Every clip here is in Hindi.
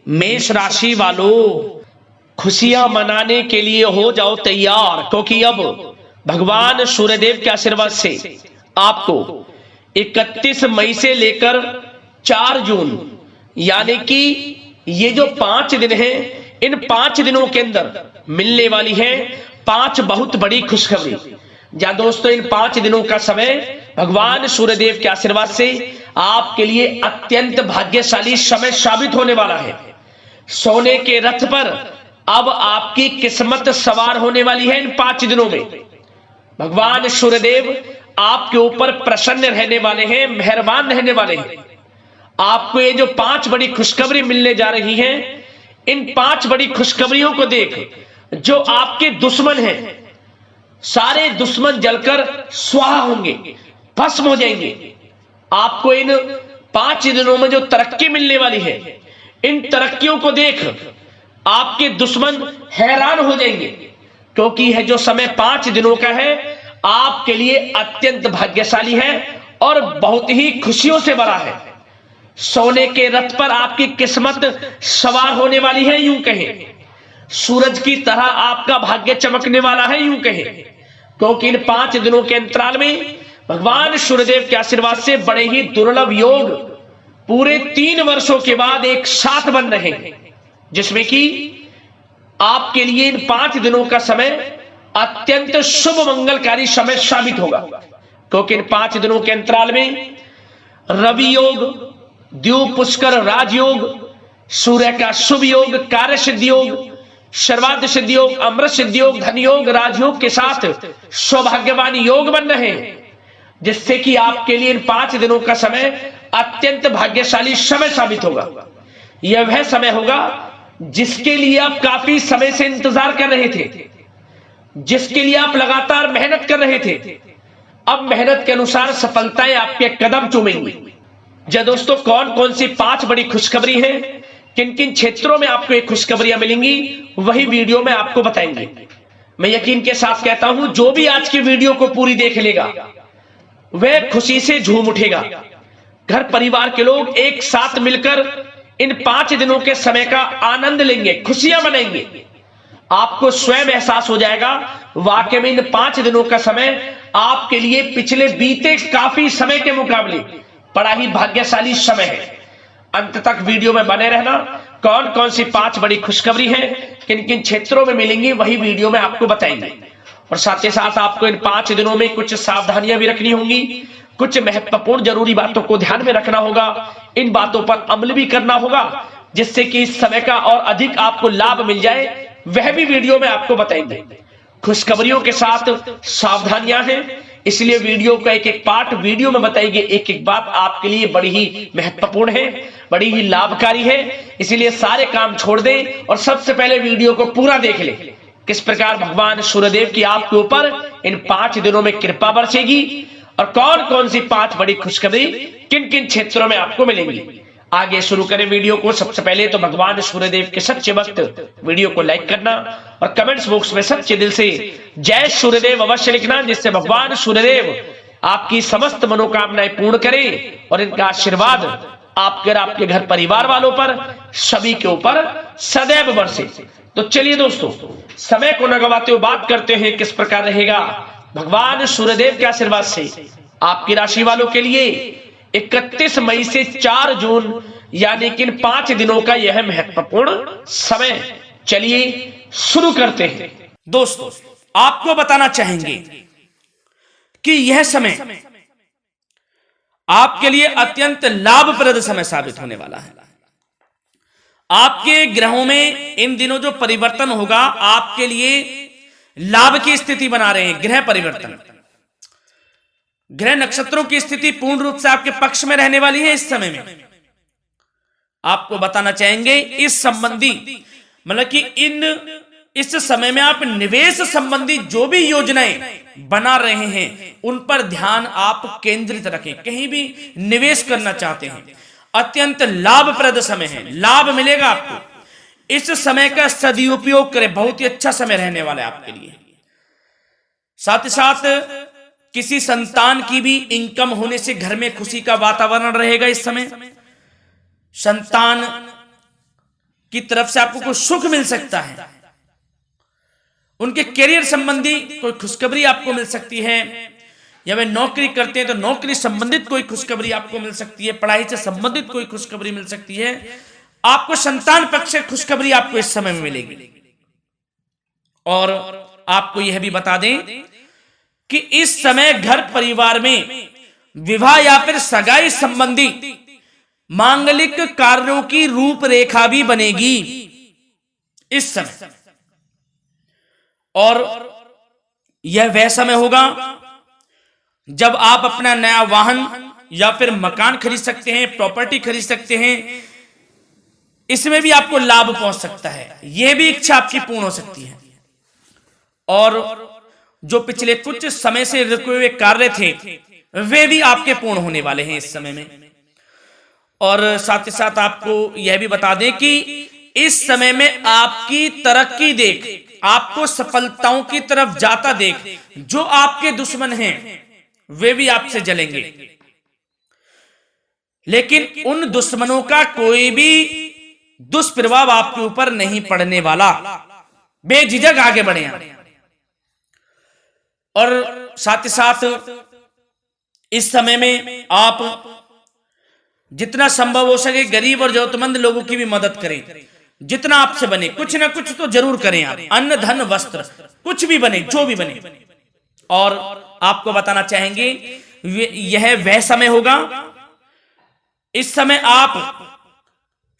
मेष राशि वालों, खुशियां मनाने के लिए हो जाओ तैयार, क्योंकि अब भगवान सूर्यदेव के आशीर्वाद से आपको 31 मई से लेकर 4 जून यानी कि ये जो 5 दिन हैं, इन 5 दिनों के अंदर मिलने वाली है 5 बहुत बड़ी खुशखबरी। या दोस्तों, इन 5 दिनों का समय भगवान सूर्यदेव के आशीर्वाद से आपके लिए अत्यंत भाग्यशाली समय साबित होने वाला है। सोने के रथ पर अब आपकी किस्मत सवार होने वाली है। इन 5 दिनों में भगवान सूर्यदेव आपके ऊपर प्रसन्न रहने वाले हैं, मेहरबान रहने वाले हैं। आपको ये जो 5 बड़ी खुशखबरी मिलने जा रही है, इन 5 बड़ी खुशखबरियों को देख जो आपके दुश्मन हैं, सारे दुश्मन जलकर स्वाहा होंगे, भस्म हो जाएंगे। आपको इन 5 दिनों में जो तरक्की मिलने वाली है, इन तरक्कियों को देख आपके दुश्मन हैरान हो जाएंगे, क्योंकि यह जो समय 5 दिनों का है आपके लिए अत्यंत भाग्यशाली है और बहुत ही खुशियों से भरा है। सोने के रथ पर आपकी किस्मत सवार होने वाली है, यूं कहें सूरज की तरह आपका भाग्य चमकने वाला है, यूं कहें, क्योंकि इन 5 दिनों के अंतराल में भगवान सूर्यदेव के आशीर्वाद से बड़े ही दुर्लभ योग पूरे 3 वर्षों के बाद एक साथ बन रहे हैं, जिसमें कि आपके लिए इन 5 दिनों का समय अत्यंत शुभ मंगलकारी समय साबित होगा। क्योंकि इन 5 दिनों के अंतराल में रवि योग, द्वीप पुष्कर राजयोग, सूर्य का शुभ योग, कार्य सिद्धि योग, सर्वार्थ सिद्धि योग, अमृत सिद्धि योग, धन योग, राजयोग के साथ सौभाग्यवान योग बन रहे हैं, जिससे कि आपके लिए इन 5 दिनों का समय अत्यंत भाग्यशाली समय साबित होगा। यह वह समय होगा जिसके लिए आप काफी समय से इंतजार कर रहे थे, जिसके लिए आप लगातार मेहनत कर रहे थे। अब मेहनत के अनुसार सफलताएं आपके कदम चूमेंगी। जय दोस्तों, कौन कौन सी 5 बड़ी खुशखबरी है, किन किन क्षेत्रों में आपको एक खुशखबरियां मिलेंगी, वही वीडियो में आपको बताएंगे। मैं यकीन के साथ कहता हूं, जो भी आज की वीडियो को पूरी देख लेगा वह खुशी से झूम उठेगा। घर परिवार के लोग एक साथ मिलकर इन 5 दिनों के समय का आनंद लेंगे, खुशियां मनाएंगे। आपको स्वयं एहसास हो जाएगा वाकई में इन 5 दिनों का समय आपके लिए पिछले बीते काफी समय के मुकाबले बड़ा ही भाग्यशाली समय है। अंत तक वीडियो में बने रहना। कौन कौन सी 5 बड़ी खुशखबरी है, किन किन क्षेत्रों में मिलेंगी, वही वीडियो में आपको बताएंगे। और साथ ही साथ आपको इन 5 दिनों में कुछ सावधानियां भी रखनी होंगी, कुछ महत्वपूर्ण जरूरी बातों को ध्यान में रखना होगा, इन बातों पर अमल भी करना होगा, जिससे कि इस समय का और अधिक आपको लाभ मिल जाए, वह भी वीडियो में आपको बताएंगे। खुशखबरियों के साथ सावधानियां हैं, इसलिए वीडियो का एक एक पार्ट वीडियो में बताएंगे। एक एक बात आपके लिए बड़ी ही महत्वपूर्ण है, बड़ी ही लाभकारी है, इसलिए सारे काम छोड़ दें और सबसे पहले वीडियो को पूरा देख ले। किस प्रकार भगवान सूर्यदेव की आपके ऊपर इन 5 दिनों में कृपा बरसेगी और कौन कौन सी 5 बड़ी खुशखबरी किन किन क्षेत्रों में आपको मिलेंगी। आगे शुरू करें वीडियो को। सबसे पहले तो भगवान सूर्यदेव के सच्चे भक्त वीडियो को लाइक करना और कमेंट्स बॉक्स में सच्चे दिल से जय सूर्यदेव अवश्य लिखना, जिससे भगवान सूर्यदेव आपकी समस्त मनोकामनाएं पूर्ण करें और इनका आशीर्वाद आपके घर परिवार वालों पर सभी के ऊपर सदैव बरसे। तो चलिए दोस्तों, समय को न गवाते हुए बात करते हैं किस प्रकार रहेगा भगवान सूर्यदेव के आशीर्वाद से आपकी राशि वालों के लिए 31 मई से 4 जून यानी कि इन 5 दिनों का यह महत्वपूर्ण समय। चलिए शुरू करते हैं। दोस्तों, आपको बताना चाहेंगे कि यह समय आपके लिए अत्यंत लाभप्रद समय साबित होने वाला है। आपके ग्रहों में इन दिनों जो परिवर्तन होगा आपके लिए लाभ की स्थिति बना रहे हैं। ग्रह परिवर्तन, ग्रह नक्षत्रों की स्थिति पूर्ण रूप से आपके पक्ष में रहने वाली है। इस समय में आपको बताना चाहेंगे इस संबंधी मतलब कि इस समय में आप निवेश संबंधी जो भी योजनाएं बना रहे हैं उन पर ध्यान आप केंद्रित रखें। कहीं भी निवेश करना चाहते हैं, अत्यंत लाभप्रद समय है, लाभ मिलेगा आपको। इस समय का सदुपयोग करें, बहुत ही अच्छा समय रहने वाला है आपके लिए। साथ ही साथ किसी संतान की भी इनकम होने से घर में खुशी का वातावरण रहेगा। इस समय संतान की तरफ से आपको कोई सुख मिल सकता है, उनके करियर संबंधी कोई खुशखबरी आपको मिल सकती है, या वे नौकरी करते हैं तो नौकरी संबंधित कोई खुशखबरी आपको मिल सकती है, पढ़ाई से संबंधित कोई खुशखबरी मिल सकती है, आपको संतान पक्ष से खुशखबरी आपको इस समय में मिलेगी। और आपको यह भी बता दें कि इस समय घर परिवार में विवाह या फिर सगाई संबंधी मांगलिक कार्यों की रूपरेखा भी बनेगी इस समय। और यह वह समय होगा जब आप अपना नया वाहन या फिर मकान खरीद सकते हैं, प्रॉपर्टी खरीद सकते हैं, इसमें भी आपको लाभ पहुंच सकता है, यह भी इच्छा आपकी पूर्ण हो सकती है। और जो पिछले कुछ समय से रुके हुए कार्य थे वे भी आपके पूर्ण होने वाले हैं इस समय में। और साथ ही साथ आपको यह भी बता दें कि इस समय में आपकी तरक्की देख, आपको सफलताओं की तरफ जाता देख जो आपके दुश्मन हैं वे भी आपसे जलेंगे, लेकिन उन दुश्मनों का कोई भी दुष्प्रभाव आपके ऊपर नहीं पड़ने वाला। बेझिझक आगे बढ़े आप। और साथ ही साथ इस समय में आप जितना संभव हो सके गरीब और जरूरतमंद लोगों की भी मदद करें, जितना आपसे बने कुछ ना कुछ तो जरूर करें आप, अन्न धन वस्त्र कुछ भी बने, जो भी बने। और आपको बताना चाहेंगे यह वह समय होगा, इस समय आप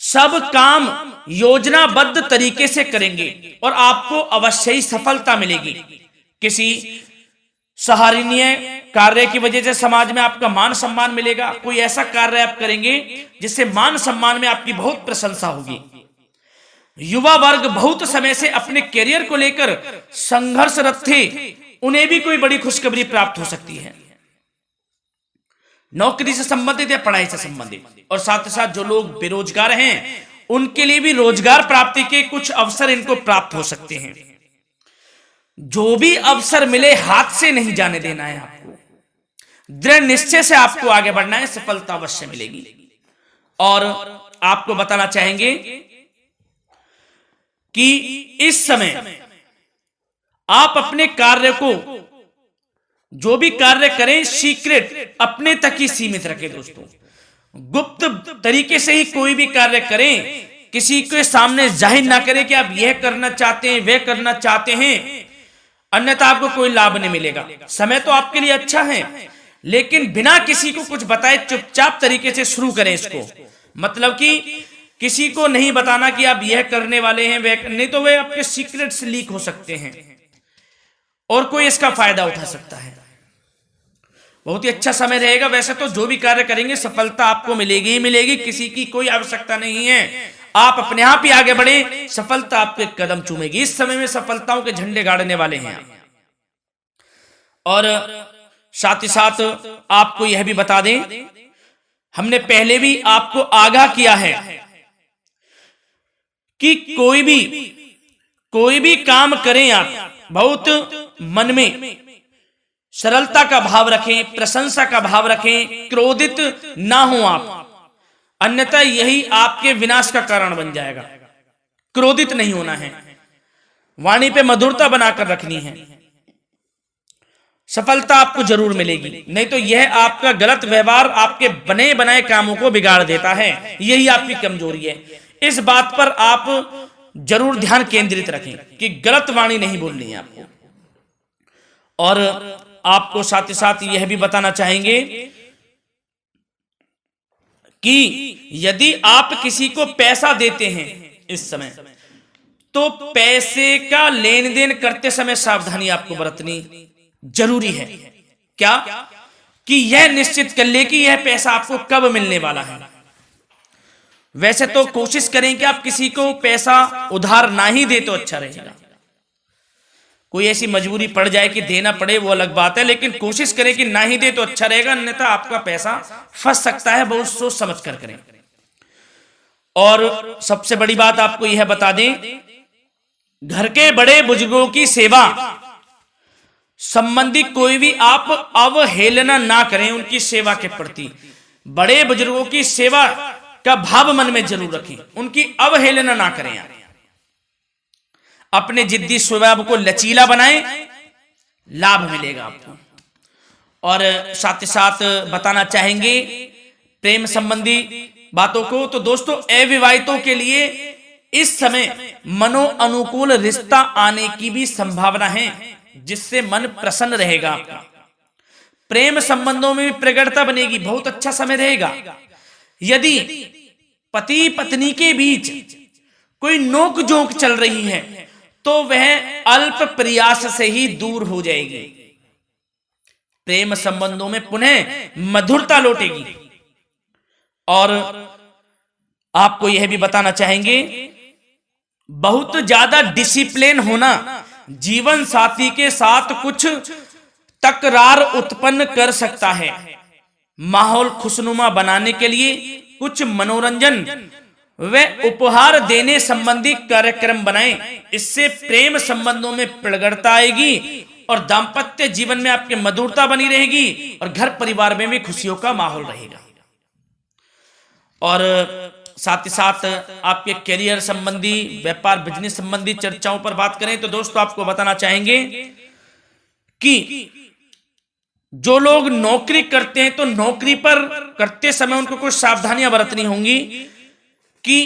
सब काम योजनाबद्ध तरीके से करेंगे और आपको अवश्य ही सफलता मिलेगी। किसी सराहनीय कार्य की वजह से समाज में आपका मान सम्मान मिलेगा, कोई ऐसा कार्य आप करेंगे जिससे मान सम्मान में आपकी बहुत प्रशंसा होगी। युवा वर्ग बहुत समय से अपने करियर को लेकर संघर्षरत थे, उन्हें भी कोई बड़ी खुशखबरी प्राप्त हो सकती है, नौकरी से संबंधित या पढ़ाई से संबंधित। और साथ ही साथ जो लोग बेरोजगार हैं उनके लिए भी रोजगार प्राप्ति के कुछ अवसर इनको प्राप्त हो सकते हैं। जो भी अवसर मिले हाथ से नहीं जाने देना है आपको, दृढ़ निश्चय से आपको आगे बढ़ना है, सफलता अवश्य मिलेगी। और आपको बताना चाहेंगे कि इस समय आप अपने कार्य को, जो भी कार्य करें, सीक्रेट अपने तक ही सीमित रखें दोस्तों। गुप्त तरीके से ही कोई भी कार्य करें, किसी के सामने जाहिर ना करें कि आप यह करना चाहते हैं, वह करना चाहते हैं, अन्यथा आपको कोई लाभ नहीं मिलेगा। समय तो आपके लिए अच्छा है, लेकिन बिना किसी को कुछ बताए चुपचाप तरीके से शुरू करें इसको। मतलब कि किसी को नहीं बताना कि आप यह करने वाले हैं, वह नहीं, तो वे आपके सीक्रेट्स लीक हो सकते हैं और कोई इसका फायदा उठा सकता है। बहुत ही अच्छा समय रहेगा। वैसे तो जो भी कार्य करेंगे सफलता आपको मिलेगी ही मिलेगी, किसी की कोई आवश्यकता नहीं है, आप अपने आप ही आगे बढ़े, सफलता आपके कदम चूमेगी। इस समय में सफलताओं के झंडे गाड़ने वाले हैं आप। और साथ ही साथ आपको यह भी बता दें, हमने पहले भी आपको आगाह किया है कि कोई भी काम करें आप बहुत मन में सरलता का भाव रखें, प्रशंसा का भाव रखें, क्रोधित ना हो आप, अन्यथा यही आपके विनाश का कारण बन जाएगा। क्रोधित नहीं होना है, वाणी पे मधुरता बनाकर रखनी है, सफलता आपको जरूर मिलेगी। नहीं तो यह आपका गलत व्यवहार आपके बने बनाए कामों को बिगाड़ देता है, यही आपकी कमजोरी है। इस बात पर आप जरूर ध्यान केंद्रित रखें कि गलत वाणी नहीं बोलनी है आपको। और आपको साथ ही साथ यह भी बताना चाहेंगे कि यदि आप किसी को पैसा देते हैं इस समय, तो पैसे का लेन देन करते समय सावधानी आपको बरतनी जरूरी है। क्या कि यह निश्चित कर ले कि यह पैसा आपको कब मिलने वाला है। वैसे तो कोशिश करें कि आप किसी को पैसा उधार ना ही दे तो अच्छा रहेगा। कोई ऐसी मजबूरी पड़ जाए कि देना पड़े वो अलग बात है, लेकिन कोशिश करें कि ना ही दे तो अच्छा रहेगा, अन्यथा आपका पैसा फंस सकता है। बहुत सोच समझ कर करें। और सबसे बड़ी बात आपको यह बता दें, घर के बड़े बुजुर्गों की सेवा संबंधी कोई भी आप अवहेलना ना करें उनकी सेवा के प्रति। बड़े बुजुर्गों की सेवा का भाव मन में जरूर रखें, उनकी अवहेलना ना करें आप। अपने जिद्दी स्वभाव को लचीला बनाएं, लाभ मिलेगा आपको। और साथ ही साथ बताना चाहेंगे प्रेम संबंधी बातों को, तो दोस्तों अविवाहितों के लिए इस समय मनो अनुकूल रिश्ता आने की भी संभावना है, जिससे मन प्रसन्न रहेगा आपका। प्रेम संबंधों में भी प्रगाढ़ता बनेगी, बहुत अच्छा समय रहेगा। यदि पति पत्नी के बीच कोई नोक झोंक चल रही है तो वह अल्प प्रयास से ही दूर हो जाएगी। प्रेम संबंधों में पुनः मधुरता लौटेगी। और आपको यह भी बताना चाहेंगे, बहुत ज्यादा डिसिप्लिन होना जीवन साथी के साथ कुछ तकरार उत्पन्न कर सकता है। माहौल खुशनुमा बनाने के लिए कुछ मनोरंजन व उपहार देने संबंधी कार्यक्रम बनाएं, इससे प्रेम संबंधों में प्रगाढ़ता आएगी और दाम्पत्य जीवन में आपकी मधुरता बनी रहेगी और घर परिवार में भी खुशियों का माहौल रहेगा। और साथ ही साथ आपके करियर संबंधी, व्यापार बिजनेस संबंधी चर्चाओं पर बात करें तो दोस्तों आपको बताना चाहेंगे कि जो लोग नौकरी करते हैं तो नौकरी पर करते समय उनको कुछ सावधानियां बरतनी होंगी कि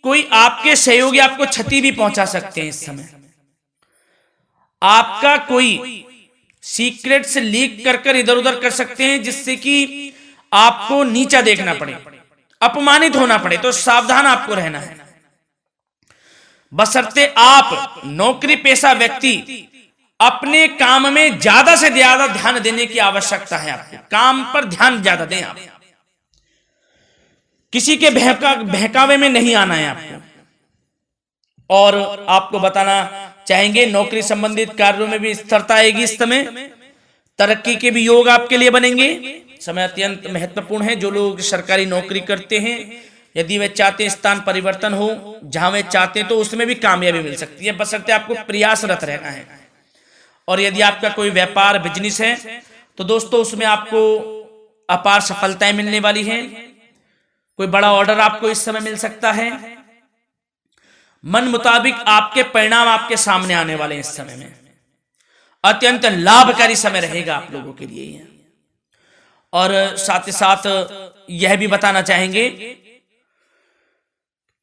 कोई आपके सहयोगी आपको क्षति भी पहुंचा सकते हैं। इस समय आपका कोई सीक्रेट्स लीक कर इधर उधर कर सकते हैं, जिससे कि आपको नीचा देखना पड़े, अपमानित होना पड़े। तो सावधान आपको रहना है। बशर्ते आप नौकरी पेशा व्यक्ति अपने काम में ज्यादा से ज्यादा ध्यान देने की आवश्यकता है। आपको काम पर ध्यान ज्यादा दें। आप किसी के बहकावे में नहीं आना है आपको। और आपको बताना चाहेंगे नौकरी संबंधित कार्यों में भी स्थिरता आएगी। इस समय तरक्की के भी योग आपके लिए बनेंगे। समय अत्यंत महत्वपूर्ण है। जो लोग सरकारी नौकरी करते हैं, यदि वे चाहते हैं स्थान परिवर्तन हो, जहां वे चाहते हैं, तो उसमें भी कामयाबी मिल सकती है, बशर्ते आपको प्रयासरत रहना है। और यदि आपका कोई व्यापार बिजनेस है तो दोस्तों उसमें आपको अपार सफलताएं मिलने वाली हैं। कोई बड़ा ऑर्डर आपको इस समय मिल सकता है। मन मुताबिक आपके परिणाम आपके सामने आने वाले हैं। इस समय में अत्यंत लाभकारी समय रहेगा आप लोगों के लिए। और साथ ही साथ यह भी बताना चाहेंगे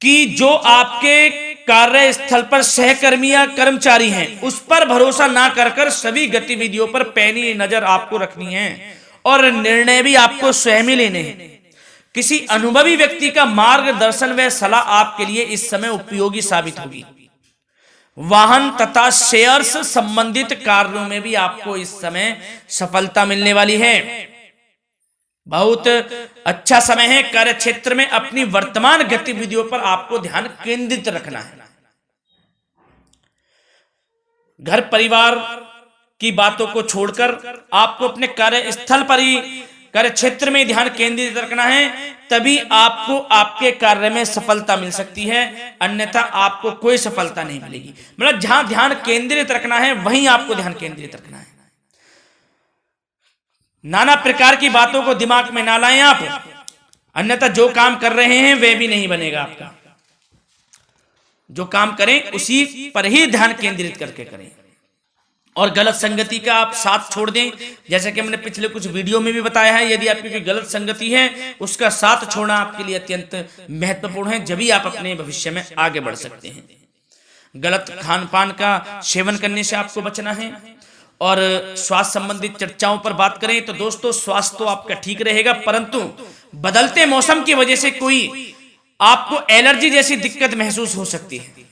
कि जो आपके कार्यस्थल पर सहकर्मी या कर्मचारी हैं, उस पर भरोसा ना कर सभी गतिविधियों पर पैनी नजर आपको रखनी है और निर्णय भी आपको स्वयं ही लेने हैं। किसी अनुभवी व्यक्ति का मार्गदर्शन व सलाह आपके लिए इस समय उपयोगी साबित होगी। वाहन तथा शेयर्स संबंधित कार्यों में भी आपको इस समय सफलता मिलने वाली है। बहुत अच्छा समय है। कार्य क्षेत्र में अपनी वर्तमान गतिविधियों पर आपको ध्यान केंद्रित रखना है। घर परिवार की बातों को छोड़कर आपको अपने कार्यस्थल पर ही, कार्य क्षेत्र में ध्यान केंद्रित रखना है, तभी आपको आपके कार्य में सफलता मिल सकती है, अन्यथा आपको कोई सफलता नहीं मिलेगी। मतलब जहां ध्यान केंद्रित रखना है वहीं आपको ध्यान केंद्रित रखना है। नाना प्रकार की बातों को दिमाग में ना लाएं आप, अन्यथा जो काम कर रहे हैं वह भी नहीं बनेगा आपका। जो काम करें उसी पर ही ध्यान केंद्रित करके करें और गलत संगति का आप साथ छोड़ दें। जैसे कि मैंने पिछले कुछ वीडियो में भी बताया है, यदि आपकी कोई गलत संगति है उसका साथ छोड़ना आपके लिए अत्यंत महत्वपूर्ण है, जब ही आप अपने भविष्य में आगे बढ़ सकते हैं। गलत खान पान का सेवन करने से आपको बचना है। और स्वास्थ्य संबंधित चर्चाओं पर बात करें तो दोस्तों स्वास्थ्य तो आपका ठीक रहेगा, परंतु बदलते मौसम की वजह से कोई आपको एलर्जी जैसी दिक्कत महसूस हो सकती है।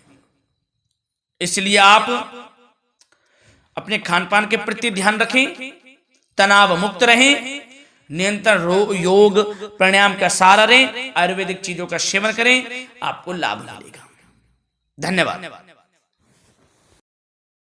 इसलिए आप अपने खान पान के प्रति ध्यान रखें, तनाव मुक्त रहें, नियंत्रण योग प्राणायाम का सहारा लें, आयुर्वेदिक चीजों का सेवन करें, आपको लाभ मिलेगा। धन्यवाद।